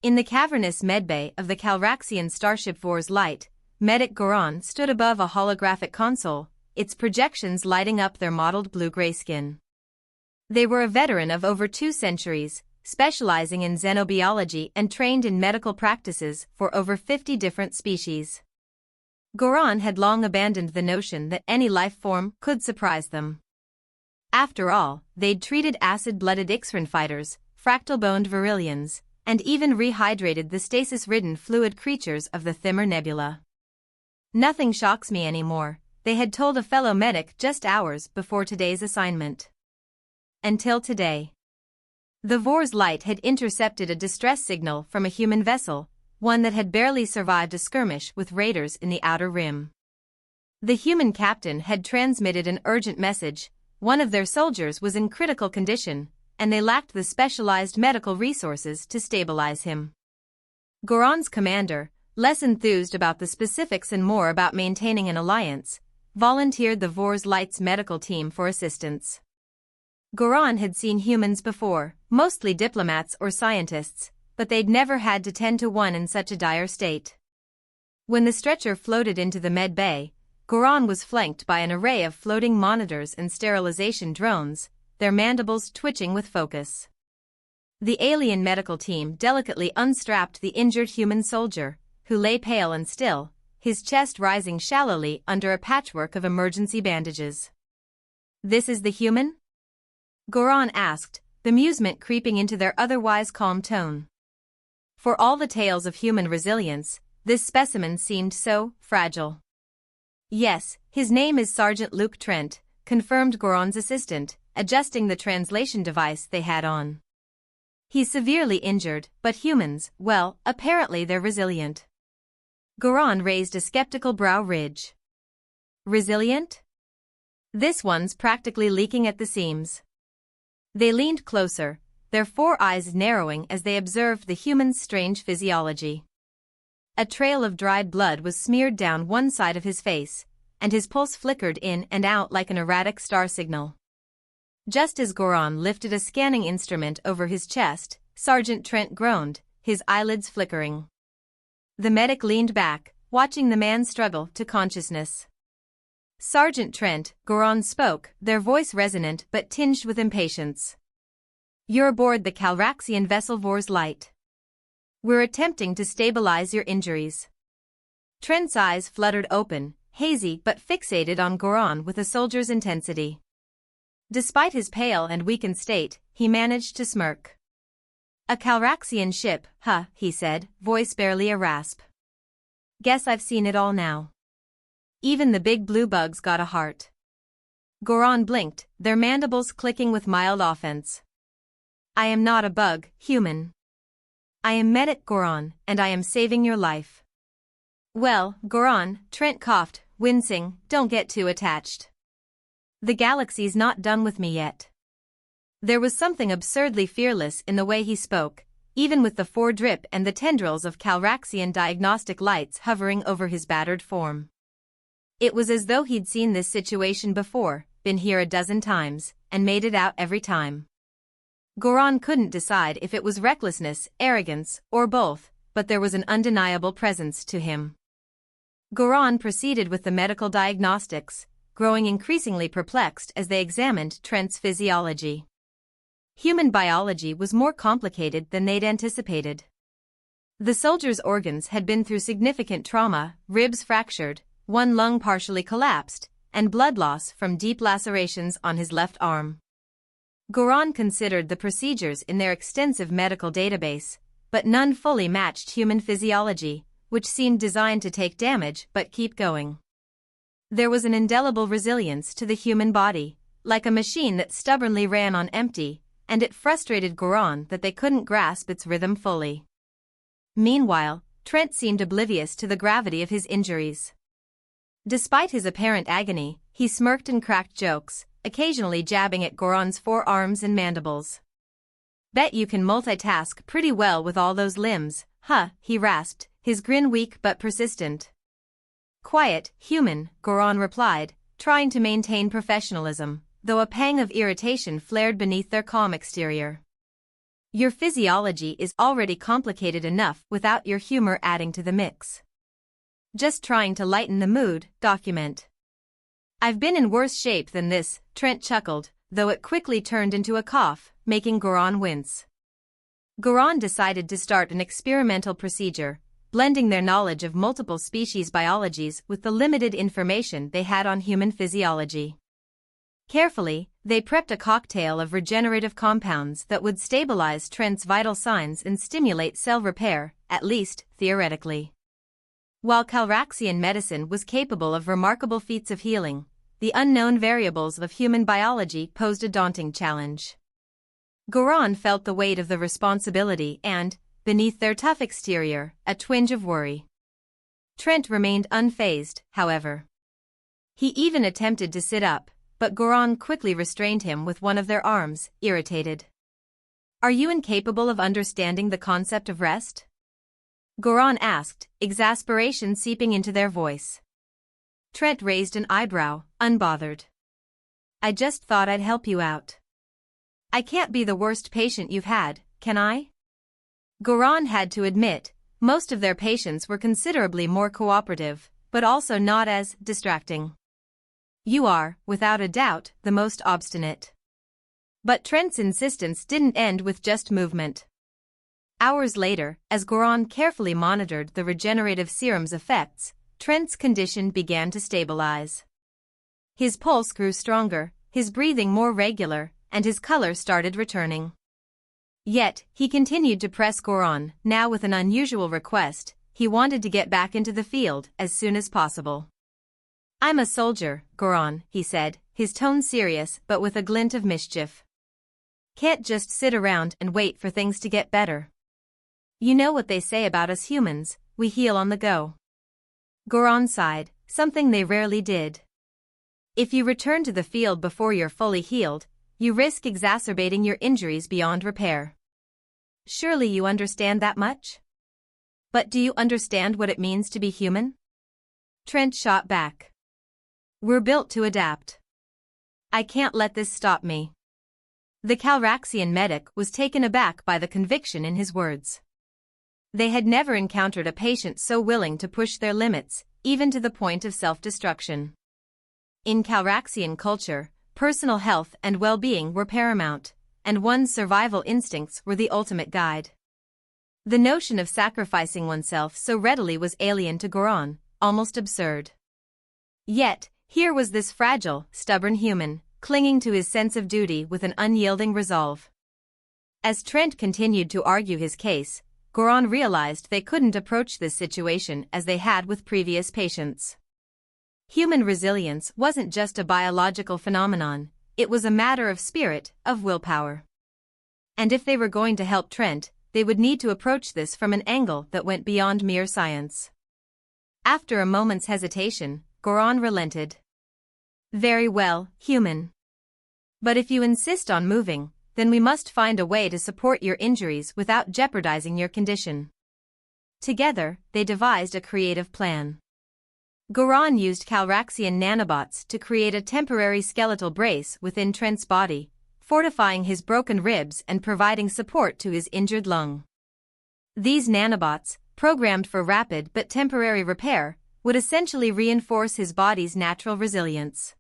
In the cavernous medbay of the Calraxian starship Vor's Light, medic Goran stood above a holographic console, its projections lighting up their mottled blue-gray skin. They were a veteran of over 2 centuries, specializing in xenobiology and trained in medical practices for over 50 different species. Goran had long abandoned the notion that any life form could surprise them. After all, they'd treated acid-blooded Ixran fighters, fractal-boned Virillians, and even rehydrated the stasis-ridden fluid creatures of the Thymir Nebula. Nothing shocks me anymore, they had told a fellow medic just hours before today's assignment. Until today. The Vor's Light had intercepted a distress signal from a human vessel, one that had barely survived a skirmish with raiders in the Outer Rim. The human captain had transmitted an urgent message: one of their soldiers was in critical condition, and they lacked the specialized medical resources to stabilize him. Goran's commander, less enthused about the specifics and more about maintaining an alliance, volunteered the Vor's Light's medical team for assistance. Goran had seen humans before, mostly diplomats or scientists, but they'd never had to tend to one in such a dire state. When the stretcher floated into the med bay, Goran was flanked by an array of floating monitors and sterilization drones, their mandibles twitching with focus. The alien medical team delicately unstrapped the injured human soldier, who lay pale and still, his chest rising shallowly under a patchwork of emergency bandages. "This is the human?" Goran asked, bemusement creeping into their otherwise calm tone. For all the tales of human resilience, this specimen seemed so fragile. "Yes, his name is Sergeant Luke Trent," confirmed Goran's assistant, adjusting the translation device they had on. "He's severely injured, but humans, well, apparently they're resilient." Goran raised a skeptical brow ridge. "Resilient? This one's practically leaking at the seams." They leaned closer, their 4 eyes narrowing as they observed the human's strange physiology. A trail of dried blood was smeared down one side of his face, and his pulse flickered in and out like an erratic star signal. Just as Goran lifted a scanning instrument over his chest, Sergeant Trent groaned, his eyelids flickering. The medic leaned back, watching the man struggle to consciousness. "Sergeant Trent," Goran spoke, their voice resonant but tinged with impatience. "You're aboard the Calraxian vessel Vor's Light. We're attempting to stabilize your injuries." Trent's eyes fluttered open, hazy but fixated on Goran with a soldier's intensity. Despite his pale and weakened state, he managed to smirk. "A Calraxian ship, huh," he said, voice barely a rasp. "Guess I've seen it all now. Even the big blue bugs got a heart." Goran blinked, their mandibles clicking with mild offense. "I am not a bug, human. I am Medic Goran, and I am saving your life." "Well, Goran," Trent coughed, wincing, "don't get too attached. The galaxy's not done with me yet." There was something absurdly fearless in the way he spoke, even with the foredrip and the tendrils of Calraxian diagnostic lights hovering over his battered form. It was as though he'd seen this situation before, been here a dozen times, and made it out every time. Goran couldn't decide if it was recklessness, arrogance, or both, but there was an undeniable presence to him. Goran proceeded with the medical diagnostics, growing increasingly perplexed as they examined Trent's physiology. Human biology was more complicated than they'd anticipated. The soldier's organs had been through significant trauma, ribs fractured, one lung partially collapsed, and blood loss from deep lacerations on his left arm. Goran considered the procedures in their extensive medical database, but none fully matched human physiology, which seemed designed to take damage but keep going. There was an indelible resilience to the human body, like a machine that stubbornly ran on empty, and it frustrated Goran that they couldn't grasp its rhythm fully. Meanwhile, Trent seemed oblivious to the gravity of his injuries. Despite his apparent agony, he smirked and cracked jokes, occasionally jabbing at Goran's forearms and mandibles. "Bet you can multitask pretty well with all those limbs, huh?" he rasped, his grin weak but persistent. "Quiet, human," Goran replied, trying to maintain professionalism, though a pang of irritation flared beneath their calm exterior. Your physiology is already complicated enough without your humor adding to the mix. Just trying to lighten the mood, document. I've been in worse shape than this, Trent chuckled, though it quickly turned into a cough, making Goran wince. Goran decided to start an experimental procedure, blending their knowledge of multiple species biologies with the limited information they had on human physiology. Carefully, they prepped a cocktail of regenerative compounds that would stabilize Trent's vital signs and stimulate cell repair, at least theoretically. While Calraxian medicine was capable of remarkable feats of healing, the unknown variables of human biology posed a daunting challenge. Goran felt the weight of the responsibility and, beneath their tough exterior, a twinge of worry. Trent remained unfazed, however. He even attempted to sit up, but Goran quickly restrained him with one of their arms, irritated. "Are you incapable of understanding the concept of rest?" Goran asked, exasperation seeping into their voice. Trent raised an eyebrow, unbothered. "I just thought I'd help you out. I can't be the worst patient you've had, can I?" Goran had to admit, most of their patients were considerably more cooperative, but also not as distracting. "You are, without a doubt, the most obstinate." But Trent's insistence didn't end with just movement. Hours later, as Goran carefully monitored the regenerative serum's effects, Trent's condition began to stabilize. His pulse grew stronger, his breathing more regular, and his color started returning. Yet, he continued to press Goran, now with an unusual request. He wanted to get back into the field as soon as possible. "I'm a soldier, Goran," he said, his tone serious but with a glint of mischief. "Can't just sit around and wait for things to get better. You know what they say about us humans, we heal on the go." Goran sighed, something they rarely did. "If you return to the field before you're fully healed, you risk exacerbating your injuries beyond repair. Surely you understand that much? But do you understand what it means to be human?" Trent shot back. "We're built to adapt. I can't let this stop me." The Calraxian medic was taken aback by the conviction in his words. They had never encountered a patient so willing to push their limits, even to the point of self-destruction. In Calraxian culture, personal health and well-being were paramount, and one's survival instincts were the ultimate guide. The notion of sacrificing oneself so readily was alien to Goran, almost absurd. Yet, here was this fragile, stubborn human, clinging to his sense of duty with an unyielding resolve. As Trent continued to argue his case, Goran realized they couldn't approach this situation as they had with previous patients. Human resilience wasn't just a biological phenomenon, it was a matter of spirit, of willpower. And if they were going to help Trent, they would need to approach this from an angle that went beyond mere science. After a moment's hesitation, Goran relented. "Very well, human. But if you insist on moving, then we must find a way to support your injuries without jeopardizing your condition." Together, they devised a creative plan. Goran used Calraxian nanobots to create a temporary skeletal brace within Trent's body, fortifying his broken ribs and providing support to his injured lung. These nanobots, programmed for rapid but temporary repair, would essentially reinforce his body's natural resilience.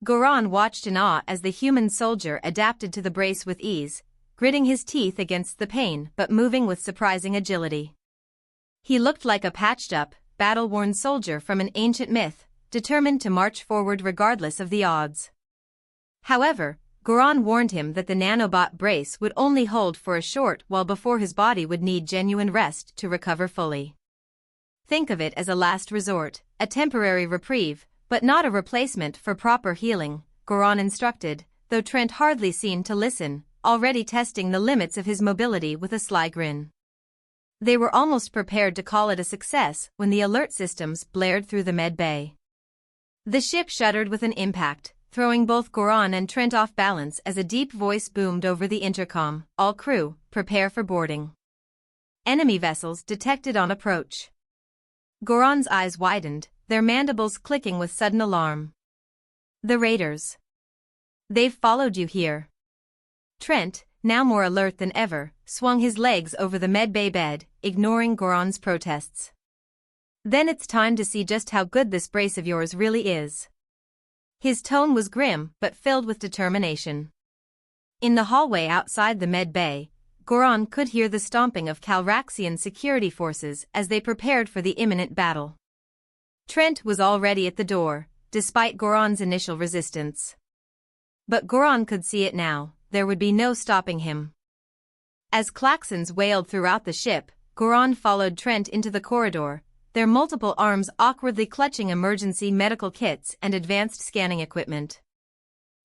Goran watched in awe as the human soldier adapted to the brace with ease, gritting his teeth against the pain but moving with surprising agility. He looked like a patched-up, battle-worn soldier from an ancient myth, determined to march forward regardless of the odds. However, Goran warned him that the nanobot brace would only hold for a short while before his body would need genuine rest to recover fully. "Think of it as a last resort, a temporary reprieve, but not a replacement for proper healing," Goran instructed, though Trent hardly seemed to listen, already testing the limits of his mobility with a sly grin. They were almost prepared to call it a success when the alert systems blared through the med bay. The ship shuddered with an impact, throwing both Goran and Trent off balance as a deep voice boomed over the intercom, "All crew, prepare for boarding. Enemy vessels detected on approach." Goran's eyes widened, their mandibles clicking with sudden alarm. "The raiders. They've followed you here." Trent, now more alert than ever, swung his legs over the medbay bed, ignoring Goron's protests. Then it's time to see just how good this brace of yours really is. His tone was grim but filled with determination. In the hallway outside the med bay, Goron could hear the stomping of Calraxian security forces as they prepared for the imminent battle. Trent was already at the door, despite Goron's initial resistance. But Goron could see it now, there would be no stopping him. As klaxons wailed throughout the ship, Goron followed Trent into the corridor, their multiple arms awkwardly clutching emergency medical kits and advanced scanning equipment.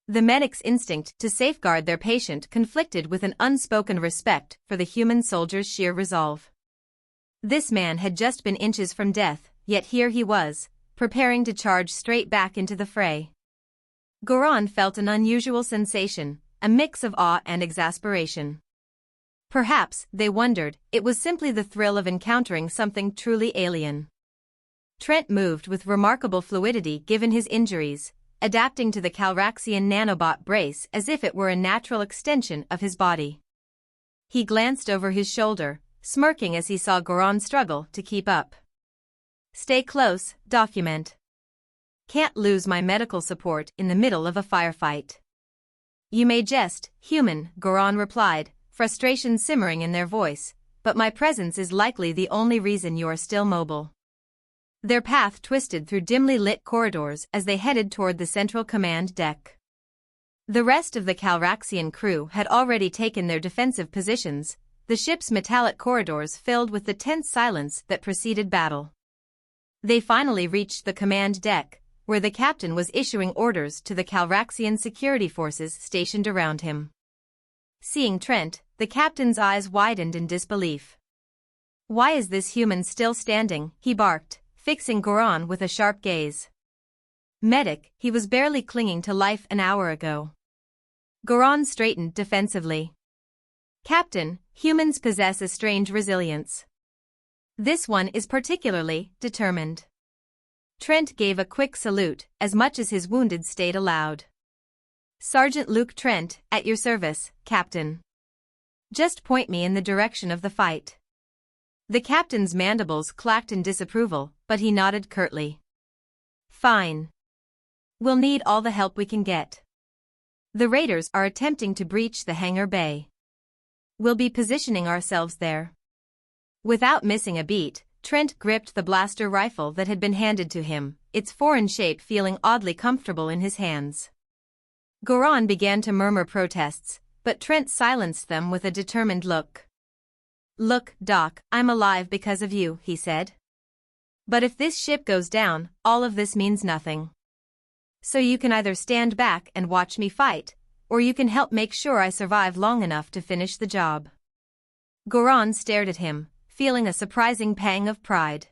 The medic's instinct to safeguard their patient conflicted with an unspoken respect for the human soldier's sheer resolve. This man had just been inches from death, yet here he was, preparing to charge straight back into the fray. Goron felt an unusual sensation, a mix of awe and exasperation. Perhaps, they wondered, it was simply the thrill of encountering something truly alien. Trent moved with remarkable fluidity given his injuries, adapting to the Calraxian nanobot brace as if it were a natural extension of his body. He glanced over his shoulder, smirking as he saw Goron struggle to keep up. "Stay close, document. Can't lose my medical support in the middle of a firefight." "You may jest, human," Goron replied, frustration simmering in their voice, "but my presence is likely the only reason you are still mobile." Their path twisted through dimly lit corridors as they headed toward the central command deck. The rest of the Calraxian crew had already taken their defensive positions, the ship's metallic corridors filled with the tense silence that preceded battle. They finally reached the command deck, where the captain was issuing orders to the Calraxian security forces stationed around him. Seeing Trent, the captain's eyes widened in disbelief. "Why is this human still standing?" he barked, fixing Goron with a sharp gaze. "Medic, he was barely clinging to life an hour ago." Goron straightened defensively. "Captain, humans possess a strange resilience. This one is particularly determined." Trent gave a quick salute, as much as his wounded stayed aloud. "Sergeant Luke Trent, at your service, Captain. Just point me in the direction of the fight." The captain's mandibles clacked in disapproval, but he nodded curtly. "Fine. We'll need all the help we can get. The raiders are attempting to breach the hangar bay. We'll be positioning ourselves there." Without missing a beat, Trent gripped the blaster rifle that had been handed to him, its foreign shape feeling oddly comfortable in his hands. Goron began to murmur protests, but Trent silenced them with a determined look. "Look, Doc, I'm alive because of you," he said. "But if this ship goes down, all of this means nothing. So you can either stand back and watch me fight, or you can help make sure I survive long enough to finish the job." Goron stared at him, feeling a surprising pang of pride.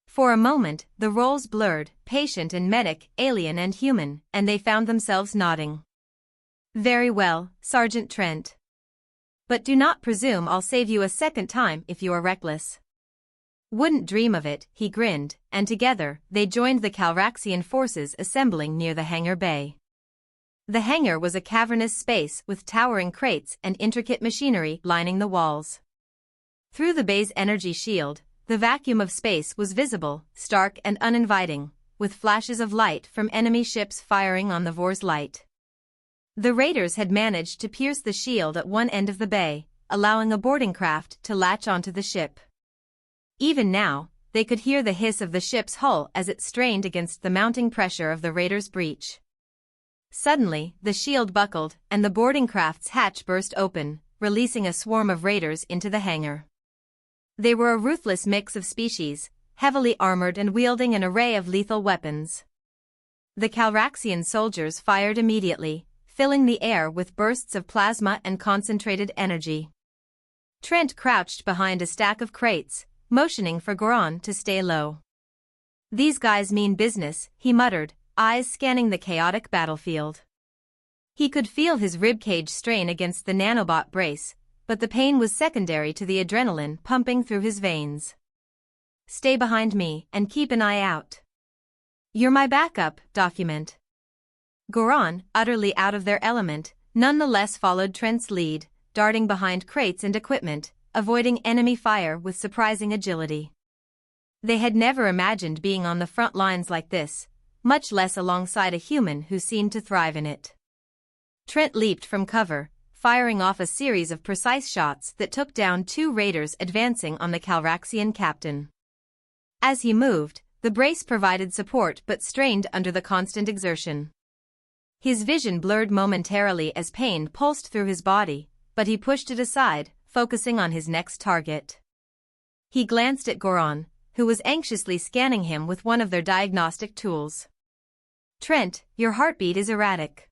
For a moment, the roles blurred, patient and medic, alien and human, and they found themselves nodding. "Very well, Sergeant Trent. But do not presume I'll save you a second time if you are reckless." "Wouldn't dream of it," he grinned, and together, they joined the Calraxian forces assembling near the hangar bay. The hangar was a cavernous space with towering crates and intricate machinery lining the walls. Through the bay's energy shield, the vacuum of space was visible, stark and uninviting, with flashes of light from enemy ships firing on the Vor's light. The raiders had managed to pierce the shield at one end of the bay, allowing a boarding craft to latch onto the ship. Even now, they could hear the hiss of the ship's hull as it strained against the mounting pressure of the raiders' breach. Suddenly, the shield buckled, and the boarding craft's hatch burst open, releasing a swarm of raiders into the hangar. They were a ruthless mix of species, heavily armored and wielding an array of lethal weapons. The Calraxian soldiers fired immediately, filling the air with bursts of plasma and concentrated energy. Trent crouched behind a stack of crates, motioning for Goron to stay low. "These guys mean business," he muttered, eyes scanning the chaotic battlefield. He could feel his ribcage strain against the nanobot brace, but the pain was secondary to the adrenaline pumping through his veins. "Stay behind me and keep an eye out. You're my backup, document." Goron, utterly out of their element, nonetheless followed Trent's lead, darting behind crates and equipment, avoiding enemy fire with surprising agility. They had never imagined being on the front lines like this, much less alongside a human who seemed to thrive in it. Trent leaped from cover, firing off a series of precise shots that took down 2 raiders advancing on the Calraxian captain. As he moved, the brace provided support but strained under the constant exertion. His vision blurred momentarily as pain pulsed through his body, but he pushed it aside, focusing on his next target. He glanced at Goran, who was anxiously scanning him with one of their diagnostic tools. "Trent, your heartbeat is erratic.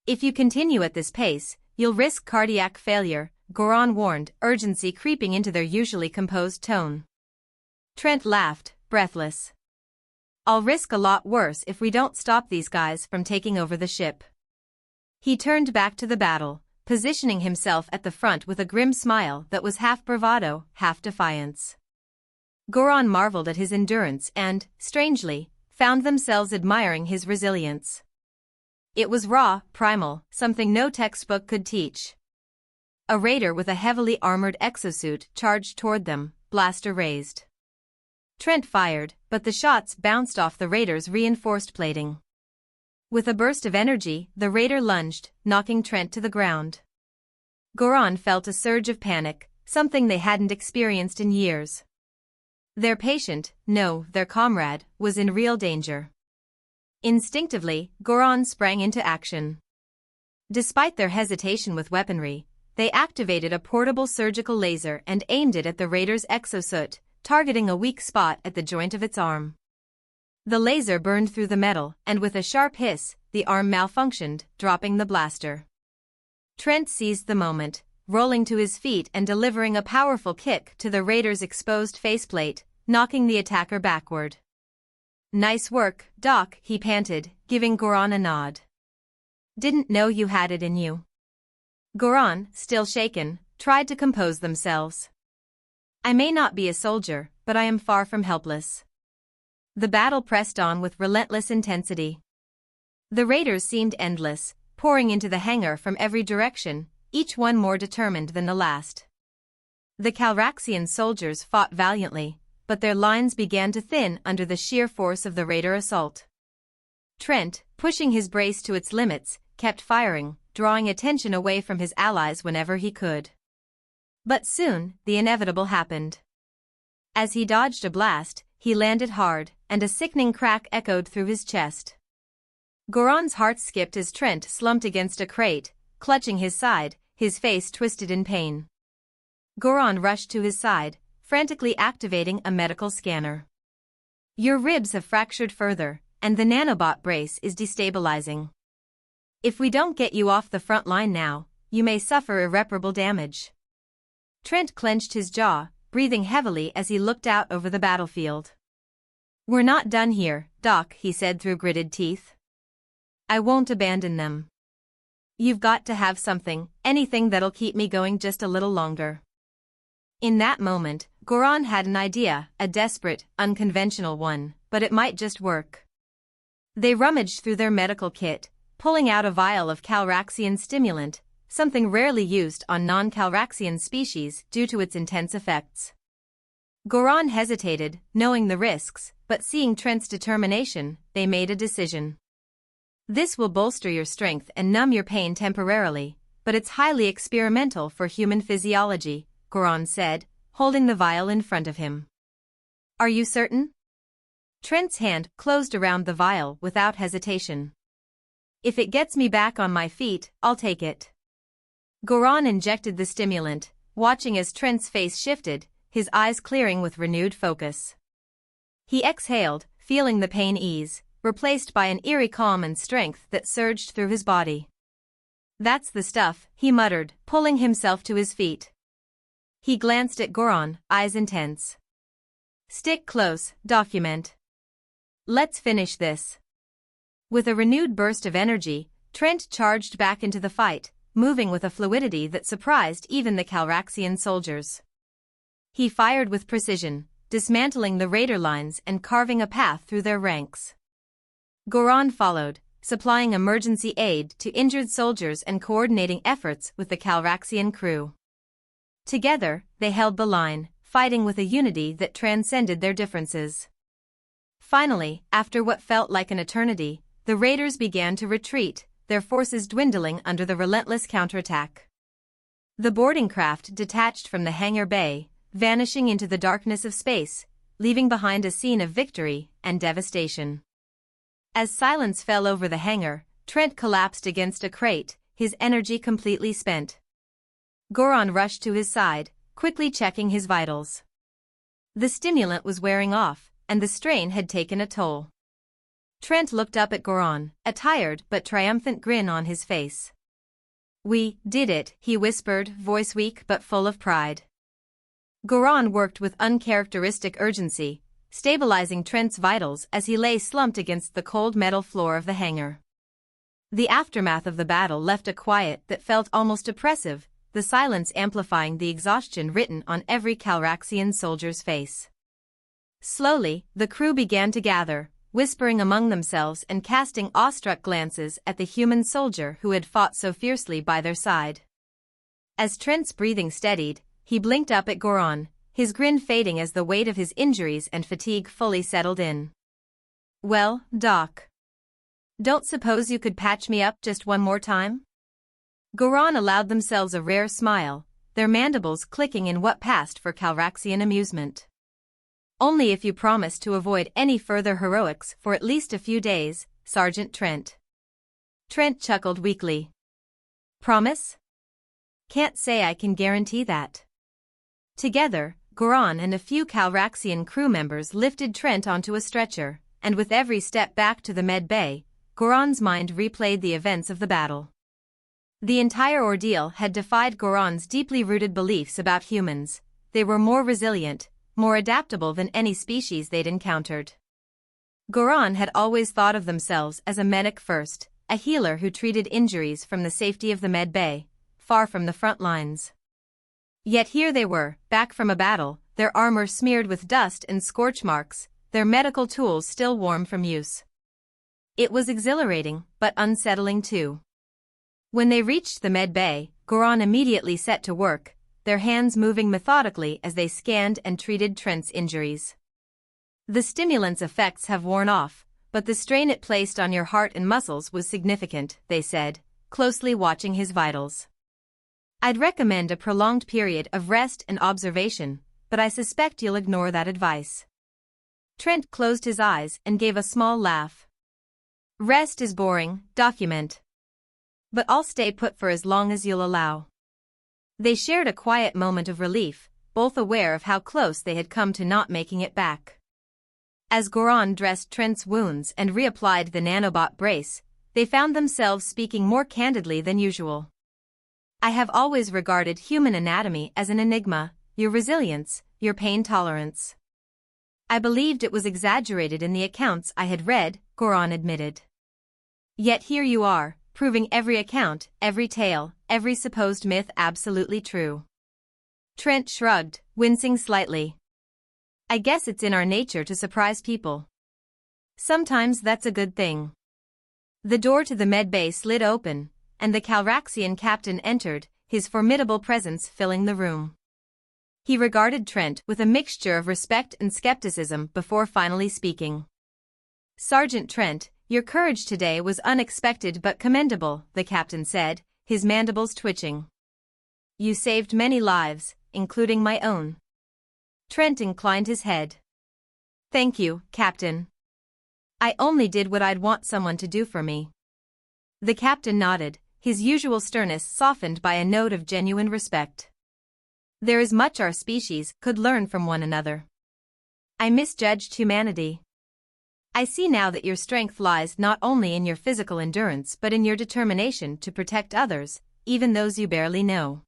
If you continue at this pace, you'll risk cardiac failure," Goran warned, urgency creeping into their usually composed tone. Trent laughed, breathless. "I'll risk a lot worse if we don't stop these guys from taking over the ship." He turned back to the battle, positioning himself at the front with a grim smile that was half bravado, half defiance. Goran marveled at his endurance and, strangely, found themselves admiring his resilience. It was raw, primal, something no textbook could teach. A raider with a heavily armored exosuit charged toward them, blaster raised. Trent fired, but the shots bounced off the raider's reinforced plating. With a burst of energy, the raider lunged, knocking Trent to the ground. Goran felt a surge of panic, something they hadn't experienced in years. Their patient, no, their comrade, was in real danger. Instinctively, Goran sprang into action. Despite their hesitation with weaponry, they activated a portable surgical laser and aimed it at the raider's exosuit, targeting a weak spot at the joint of its arm. The laser burned through the metal, and with a sharp hiss, the arm malfunctioned, dropping the blaster. Trent seized the moment, rolling to his feet and delivering a powerful kick to the raider's exposed faceplate, knocking the attacker backward. "Nice work, Doc," he panted, giving Goran a nod. "Didn't know you had it in you." Goran, still shaken, tried to compose themselves. "I may not be a soldier, but I am far from helpless." The battle pressed on with relentless intensity. The raiders seemed endless, pouring into the hangar from every direction, each one more determined than the last. The Calraxian soldiers fought valiantly, but their lines began to thin under the sheer force of the raider assault. Trent, pushing his brace to its limits, kept firing, drawing attention away from his allies whenever he could. But soon, the inevitable happened. As he dodged a blast, he landed hard, and a sickening crack echoed through his chest. Goran's heart skipped as Trent slumped against a crate, clutching his side, his face twisted in pain. Goran rushed to his side, frantically activating a medical scanner. "Your ribs have fractured further, and the nanobot brace is destabilizing. If we don't get you off the front line now, you may suffer irreparable damage." Trent clenched his jaw, breathing heavily as he looked out over the battlefield. "We're not done here, Doc," he said through gritted teeth. "I won't abandon them. You've got to have something, anything that'll keep me going just a little longer." In that moment, Goran had an idea, a desperate, unconventional one, but it might just work. They rummaged through their medical kit, pulling out a vial of Calraxian stimulant, something rarely used on non-Calraxian species due to its intense effects. Goran hesitated, knowing the risks, but seeing Trent's determination, they made a decision. "This will bolster your strength and numb your pain temporarily, but it's highly experimental for human physiology," Goran said, holding the vial in front of him. "Are you certain?" Trent's hand closed around the vial without hesitation. "If it gets me back on my feet, I'll take it." Goran injected the stimulant, watching as Trent's face shifted, his eyes clearing with renewed focus. He exhaled, feeling the pain ease, replaced by an eerie calm and strength that surged through his body. "That's the stuff," he muttered, pulling himself to his feet. He glanced at Goran, eyes intense. "Stick close, document. Let's finish this." With a renewed burst of energy, Trent charged back into the fight, moving with a fluidity that surprised even the Calraxian soldiers. He fired with precision, dismantling the raider lines and carving a path through their ranks. Goran followed, supplying emergency aid to injured soldiers and coordinating efforts with the Calraxian crew. Together, they held the line, fighting with a unity that transcended their differences. Finally, after what felt like an eternity, the raiders began to retreat, their forces dwindling under the relentless counterattack. The boarding craft detached from the hangar bay, vanishing into the darkness of space, leaving behind a scene of victory and devastation. As silence fell over the hangar, Trent collapsed against a crate, his energy completely spent. Goran rushed to his side, quickly checking his vitals. The stimulant was wearing off, and the strain had taken a toll. Trent looked up at Goran, a tired but triumphant grin on his face. "We did it," he whispered, voice weak but full of pride. Goran worked with uncharacteristic urgency, stabilizing Trent's vitals as he lay slumped against the cold metal floor of the hangar. The aftermath of the battle left a quiet that felt almost oppressive, the silence amplifying the exhaustion written on every Calraxian soldier's face. Slowly, the crew began to gather, whispering among themselves and casting awestruck glances at the human soldier who had fought so fiercely by their side. As Trent's breathing steadied, he blinked up at Goran, his grin fading as the weight of his injuries and fatigue fully settled in. "Well, Doc. Don't suppose you could patch me up just one more time?" Goran allowed themselves a rare smile, their mandibles clicking in what passed for Calraxian amusement. "Only if you promise to avoid any further heroics for at least a few days, Sergeant Trent." Trent chuckled weakly. "Promise? Can't say I can guarantee that." Together, Goran and a few Calraxian crew members lifted Trent onto a stretcher, and with every step back to the med bay, Goran's mind replayed the events of the battle. The entire ordeal had defied Goran's deeply rooted beliefs about humans. They were more resilient, more adaptable than any species they'd encountered. Goran had always thought of themselves as a medic first, a healer who treated injuries from the safety of the med bay, far from the front lines. Yet here they were, back from a battle, their armor smeared with dust and scorch marks, their medical tools still warm from use. It was exhilarating, but unsettling too. When they reached the med bay, Goran immediately set to work, their hands moving methodically as they scanned and treated Trent's injuries. "The stimulant's effects have worn off, but the strain it placed on your heart and muscles was significant," they said, closely watching his vitals. "I'd recommend a prolonged period of rest and observation, but I suspect you'll ignore that advice." Trent closed his eyes and gave a small laugh. "Rest is boring, document. But I'll stay put for as long as you'll allow." They shared a quiet moment of relief, both aware of how close they had come to not making it back. As Goran dressed Trent's wounds and reapplied the nanobot brace, they found themselves speaking more candidly than usual. "I have always regarded human anatomy as an enigma, your resilience, your pain tolerance. I believed it was exaggerated in the accounts I had read," Goran admitted. "Yet here you are, proving every account, every tale, every supposed myth absolutely true." Trent shrugged, wincing slightly. "I guess it's in our nature to surprise people. Sometimes that's a good thing." The door to the med bay slid open, and the Calraxian captain entered, his formidable presence filling the room. He regarded Trent with a mixture of respect and skepticism before finally speaking. "Sergeant Trent, your courage today was unexpected but commendable," the captain said, his mandibles twitching. "You saved many lives, including my own." Trent inclined his head. "Thank you, Captain. I only did what I'd want someone to do for me." The captain nodded, his usual sternness softened by a note of genuine respect. "There is much our species could learn from one another. I misjudged humanity. I see now that your strength lies not only in your physical endurance but in your determination to protect others, even those you barely know."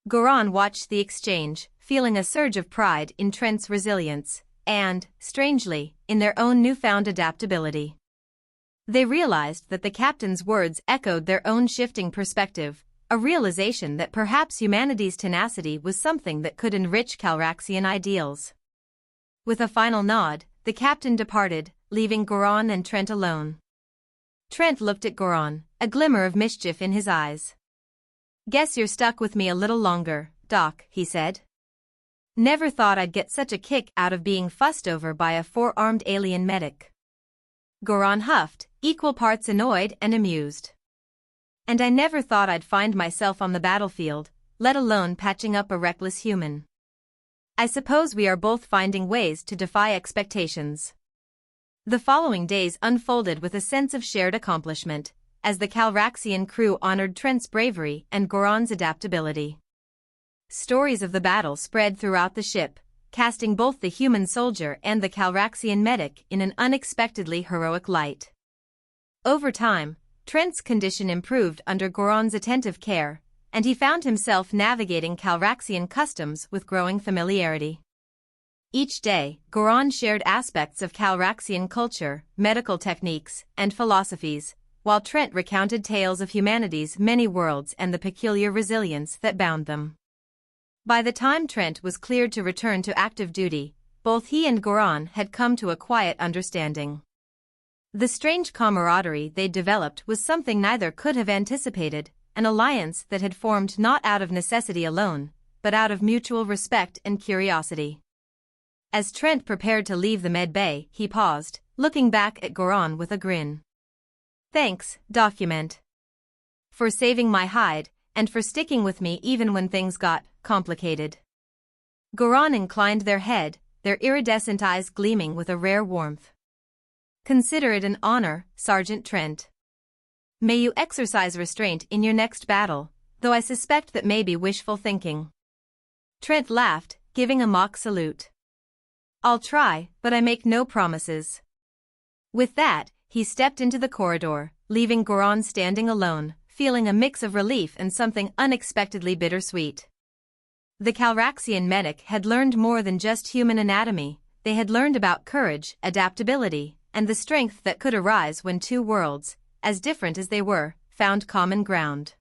Goran watched the exchange, feeling a surge of pride in Trent's resilience, and, strangely, in their own newfound adaptability. They realized that the captain's words echoed their own shifting perspective, a realization that perhaps humanity's tenacity was something that could enrich Calraxian ideals. With a final nod, the captain departed, leaving Goran and Trent alone. Trent looked at Goron, a glimmer of mischief in his eyes. "Guess you're stuck with me a little longer, Doc," he said. "Never thought I'd get such a kick out of being fussed over by a four-armed alien medic." Goron huffed, equal parts annoyed and amused. "And I never thought I'd find myself on the battlefield, let alone patching up a reckless human. I suppose we are both finding ways to defy expectations." The following days unfolded with a sense of shared accomplishment, as the Calraxian crew honored Trent's bravery and Goron's adaptability. Stories of the battle spread throughout the ship, casting both the human soldier and the Calraxian medic in an unexpectedly heroic light. Over time, Trent's condition improved under Goron's attentive care, and he found himself navigating Calraxian customs with growing familiarity. Each day, Goron shared aspects of Calraxian culture, medical techniques, and philosophies, while Trent recounted tales of humanity's many worlds and the peculiar resilience that bound them. By the time Trent was cleared to return to active duty, both he and Goron had come to a quiet understanding. The strange camaraderie they'd developed was something neither could have anticipated, an alliance that had formed not out of necessity alone, but out of mutual respect and curiosity. As Trent prepared to leave the med bay, he paused, looking back at Goron with a grin. "Thanks, Document. For saving my hide, and for sticking with me even when things got complicated." Goron inclined their head, their iridescent eyes gleaming with a rare warmth. "Consider it an honor, Sergeant Trent. May you exercise restraint in your next battle, though I suspect that may be wishful thinking." Trent laughed, giving a mock salute. "I'll try, but I make no promises." With that, he stepped into the corridor, leaving Goron standing alone, feeling a mix of relief and something unexpectedly bittersweet. The Calraxian medic had learned more than just human anatomy. They had learned about courage, adaptability, and the strength that could arise when two worlds, as different as they were, found common ground.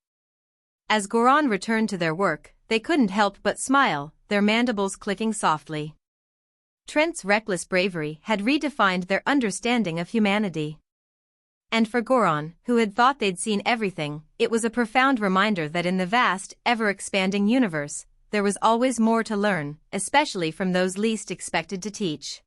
As Goron returned to their work, they couldn't help but smile, their mandibles clicking softly. Trent's reckless bravery had redefined their understanding of humanity. And for Goron, who had thought they'd seen everything, it was a profound reminder that in the vast, ever-expanding universe, there was always more to learn, especially from those least expected to teach.